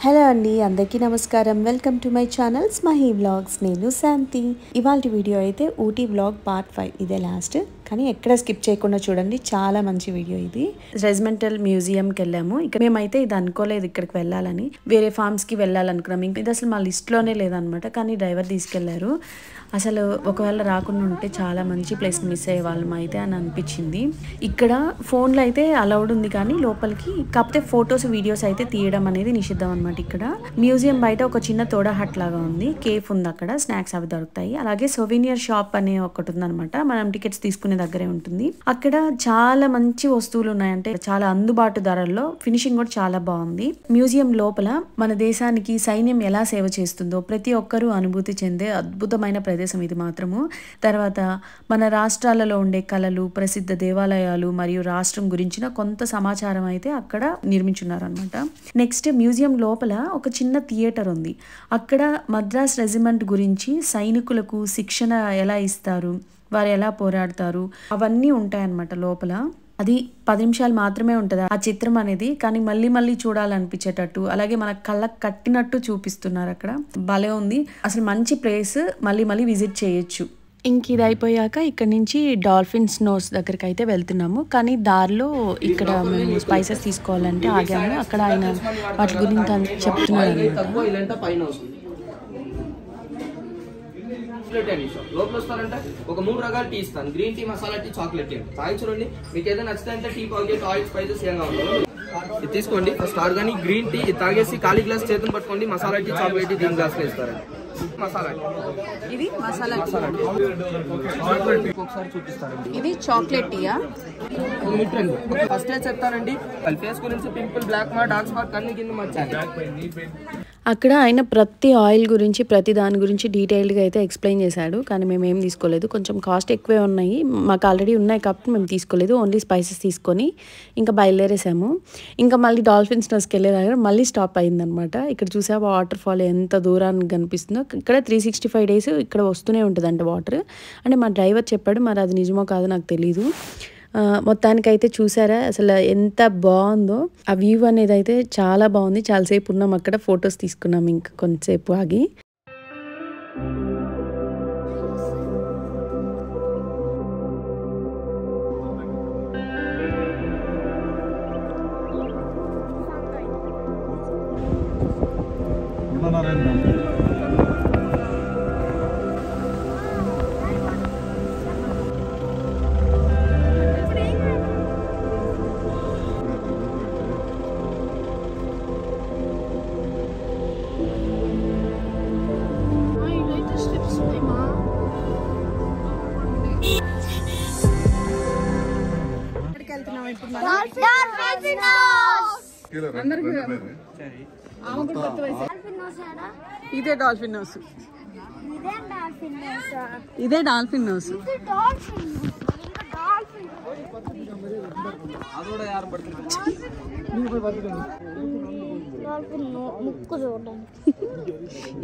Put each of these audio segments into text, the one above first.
Hello అండి, అందరికీ నమస్కారం. Welcome to my channel Smahi vlogs. నేను శాంతి. ఇవాళ వీడియో అయితే ఊటీ వ్లాగ్ పార్ట్ 5. ఇదే లాస్ట్, కానీ ఎక్కడ స్కిప్ చేయకుండా చూడండి. చాలా మంచి వీడియో ఇది. రెజిమెంటల్ మ్యూజియంకి వెళ్ళాము. ఇక్కడ మేమైతే ఇది అనుకోలేదు ఇక్కడికి వెళ్ళాలని. వేరే ఫార్మ్స్కి వెళ్ళాలనుకున్నాం. ఇంకా ఇది అసలు మా లిస్ట్లోనే లేదనమాట, కానీ డ్రైవర్ తీసుకెళ్లారు. అసలు ఒకవేళ రాకుండా ఉంటే చాలా మంచి ప్లేస్ మిస్ అయ్యే వాళ్ళం అయితే అని అనిపించింది. ఇక్కడ ఫోన్లో అయితే అలౌడ్ ఉంది, కానీ లోపలికి కాకపోతే ఫొటోస్ వీడియోస్ అయితే తీయడం అనేది నిషిద్ధం అనమాట. ఇక్కడ మ్యూజియం బయట ఒక చిన్న తోడా హట్ లాగా ఉంది, కేఫ్ ఉంది, అక్కడ స్నాక్స్ అవి దొరుకుతాయి. అలాగే సొవెనియర్ షాప్ అనే ఒకటి ఉందన్నమాట, మనం టికెట్స్ తీసుకునే దగ్గరే ఉంటుంది. అక్కడ చాలా మంచి వస్తువులు ఉన్నాయంటే చాలా అందుబాటు ధరల్లో, ఫినిషింగ్ కూడా చాలా బాగుంది. మ్యూజియం లోపల మన దేశానికి సైన్యం ఎలా సేవ చేస్తుందో ప్రతి ఒక్కరూ అనుభూతి చెందే అద్భుతమైన ప్రదేశం ఇది మాత్రము. తర్వాత మన రాష్ట్రాలలో ఉండే కళలు, ప్రసిద్ధ దేవాలయాలు మరియు రాష్ట్రం గురించిన కొంత సమాచారం అయితే అక్కడ నిర్మించున్నారు అనమాట. నెక్స్ట్ మ్యూజియం లోపల ఒక చిన్న థియేటర్ ఉంది. అక్కడ మద్రాస్ రెజిమెంట్ గురించి, సైనికులకు శిక్షణ ఎలా ఇస్తారు, వారు ఎలా పోరాడతారు, అవన్నీ ఉంటాయన్నమాట లోపల. అది 10 నిమిషాలు మాత్రమే ఉంటుంది ఆ చిత్రం అనేది, కానీ మళ్ళీ మళ్ళీ చూడాలనిపించేటట్టు, అలాగే మన కళ్ళకు కట్టినట్టు చూపిస్తున్నారు అక్కడ. భలే ఉంది అసలు, మంచి ప్లేస్, మళ్ళీ మళ్ళీ విజిట్ చేయొచ్చు. ఇంక ఇది అయిపోయాక ఇక్కడ నుంచి డాల్ఫిన్స్ నోస్ దగ్గరికి అయితే వెళ్తున్నాము. కానీ దారిలో ఇక్కడ మేము స్పైసెస్ తీసుకోవాలంటే ఆగాము. అక్కడ ఆయన వాటి గురించి చెప్తున్నారు. లోపల వస్తారంటే ఒక 3 రకాల టీ ఇస్తాను. Green tea, masala tea, chocolate tea. తాగి చూడండి, మీకు ఏదైనా నచ్చితే అంటే టీ పాకెట్, ఆయిల్, స్పైసెస్ ఏం కావాలి ఇది తీసుకోండి. ఫస్ట్ ఆర్గానిక్ గ్రీన్ టీ ఇది తాగేసి ఖాళీ గ్లాస్ చేతులు పట్టుకోండి. మసాలా టీ, చాక్లెట్ టీ దీని గ్లాస్ లో ఇస్తారండి. మసాలా ఇది మసాలా టీ ఒకసారి చూపిస్తారండి. ఇది చాక్లెట్ టీయా? ఫస్ట్ చెప్తానండి, ఫేస్ గురించి pimple, black mark, dark spot, కన్ను కింద మచ్చాలి. అక్కడ ఆయన ప్రతి ఆయిల్ గురించి, ప్రతి దాని గురించి డీటెయిల్డ్గా అయితే ఎక్స్ప్లెయిన్ చేశాడు. కానీ మేము ఏం తీసుకోలేదు, కొంచెం కాస్ట్ ఎక్కువే ఉన్నాయి. మాకు ఆల్రెడీ ఉన్నాయి కాబట్టి మేము తీసుకోలేదు. ఓన్లీ స్పైసెస్ తీసుకొని ఇంకా బయలుదేరేసాము. ఇంకా మళ్ళీ డాల్ఫిన్స్ నోస్కి వెళ్ళే దగ్గర మళ్ళీ స్టాప్ అయిందనమాట. ఇక్కడ చూసా వాటర్ ఫాల్ ఎంత దూరానికి కనిపిస్తుందో. ఇక్కడ 365 days ఇక్కడ వస్తూనే ఉంటుందంట వాటర్. అంటే మా డ్రైవర్ చెప్పాడు, మరి అది నిజమో కాదో నాకు తెలీదు. మొత్తానికైతే చూసారా అసలు ఎంత బాగుందో ఆ వ్యూ అనేది. అయితే చాలా బాగుంది. చాలాసేపు ఉన్నాం అక్కడ, ఫొటోస్ తీసుకున్నాం ఇంకా కొంతసేపు ఆగి. ఇదే డాల్ఫిన్ నోస్, ఇదే డాల్ఫిన్ నోస్.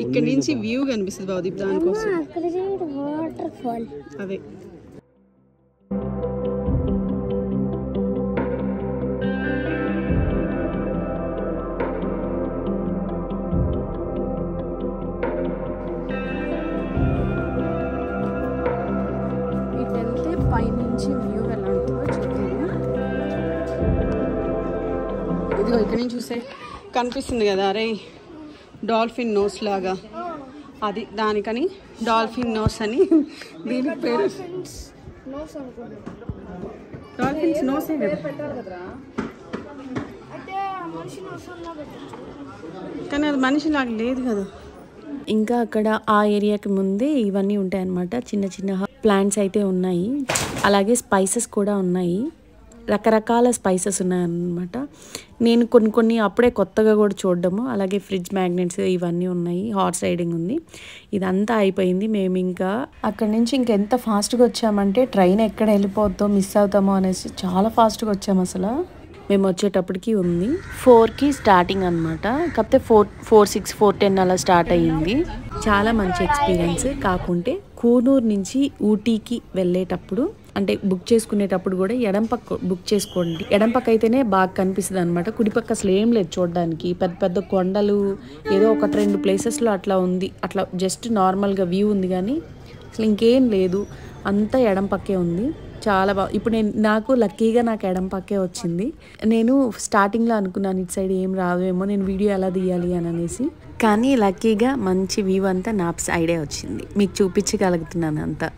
ఇక్కడ నుంచి వ్యూ కనిపిస్తుంది బాబు దానికోసం. అదే పైనుంచి వ్యూ ఎలా ఉంటుందో చూద్దాము. ఇదిగో ఇక్కడ నుంచి చూస్తే కనిపిస్తుంది కదా, అరే డాల్ఫిన్ నోస్ లాగా, అది దానికని డాల్ఫిన్ నోస్ అని దీని పేరు. డాల్ఫిన్స్ నోసే కదా, కానీ అది మనిషిలాగా లేదు కదా. ఇంకా అక్కడ ఆ ఏరియాకి ముందే ఇవన్నీ ఉంటాయన్నమాట. చిన్న చిన్న ప్లాంట్స్ అయితే ఉన్నాయి, అలాగే స్పైసెస్ కూడా ఉన్నాయి. రకరకాల స్పైసెస్ ఉన్నాయన్నమాట. నేను కొన్ని అప్పుడే కొత్తగా కూడా చూడడము. అలాగే ఫ్రిడ్జ్ మ్యాగ్నెట్స్ ఇవన్నీ ఉన్నాయి. హార్స్ రైడింగ్ ఉంది. ఇదంతా అయిపోయింది. మేము ఇంకా అక్కడి నుంచి ఎంత ఫాస్ట్గా వచ్చామంటే ట్రైన్ ఎక్కడ వెళ్ళిపోద్దో, మిస్ అవుతామో అనేసి చాలా ఫాస్ట్గా వచ్చాము. అసలు మేము వచ్చేటప్పటికి ఉంది 4కి స్టార్టింగ్ అనమాట. కాకపోతే 4:06, 4:10 అలా స్టార్ట్ అయ్యింది. చాలా మంచి ఎక్స్పీరియన్స్. కాకుంటే కూనూరు నుంచి ఊటీకి వెళ్ళేటప్పుడు అంటే బుక్ చేసుకునేటప్పుడు కూడా ఎడం పక్క బుక్ చేసుకోండి. ఎడం పక్క అయితేనే బాగా కనిపిస్తుంది అనమాట. కుడిపక్క అసలు ఏం లేదు చూడడానికి. పెద్ద పెద్ద కొండలు ఏదో 1-2 ప్లేసెస్లో అట్లా ఉంది. అట్లా జస్ట్ నార్మల్గా వ్యూ ఉంది కానీ అసలు ఇంకేం లేదు. అంతా ఎడం పక్కే ఉంది. చాలా బాగా ఇప్పుడు నాకు లక్కీగా నాకు ఎడం పక్కే వచ్చింది. నేను స్టార్టింగ్లో అనుకున్నాను ఇటు సైడ్ ఏం రావేమో, నేను వీడియో ఎలా తీయాలి అని అనేసి. కానీ లక్కీగా మంచి వ్యూ అంతా నా సైడే వచ్చింది. మీకు చూపించగలుగుతున్నాను అంతా.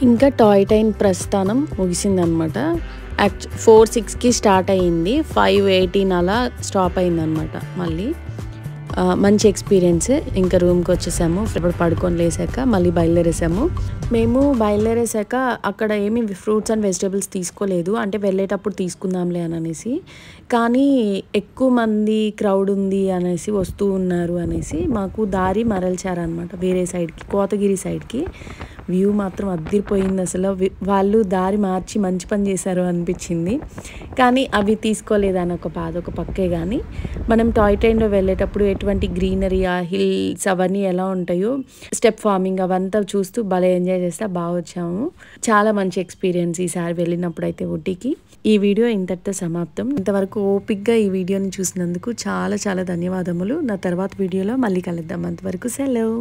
ఇంకా టాయ్ ట్రైన్ ప్రస్థానం ముగిసిందనమాట. 4:06కి స్టార్ట్ అయ్యింది, 5:18 అలా స్టాప్ అయిందనమాట. మళ్ళీ మంచి ఎక్స్పీరియన్స్. ఇంకా రూమ్కి వచ్చేసాము. ఇప్పుడు పడుకొని లేసాక మళ్ళీ బయలుదేరేసాము. మేము బయలుదేరేసాక అక్కడ ఏమి ఫ్రూట్స్ అండ్ వెజిటేబుల్స్ తీసుకోలేదు, అంటే వెళ్ళేటప్పుడు తీసుకుందాంలే అని అనేసి. కానీ ఎక్కువ మంది క్రౌడ్ ఉంది అనేసి వస్తూ ఉన్నారు అనేసి మాకు దారి మరల్చారనమాట వేరే సైడ్కి, కోతగిరి సైడ్కి. వ్యూ మాత్రం అదిరిపోయింది అసలు. వాళ్ళు దారి మార్చి మంచి పని చేశారు అనిపించింది. కానీ అవి తీసుకోలేదని ఒక బాధ ఒక పక్కే. కానీ మనం టాయ్ ట్రైన్లో వెళ్ళేటప్పుడు ఎటువంటి గ్రీనరీ, ఆ హిల్స్ అవన్నీ ఎలా ఉంటాయో, స్టెప్ ఫార్మింగ్ అవంతా చూస్తూ భలే ఎంజాయ్ చేస్తే బాగా వచ్చాము. చాలా మంచి ఎక్స్పీరియన్స్ ఈసారి వెళ్ళినప్పుడు అయితే ఊటీకి. ఈ వీడియో ఇంతటితో సమాప్తం. ఇంతవరకు ఓపిక్గా ఈ వీడియోని చూసినందుకు చాలా చాలా ధన్యవాదములు. నా తర్వాత వీడియోలో మళ్ళీ కలుద్దాం. అంతవరకు సెలవు.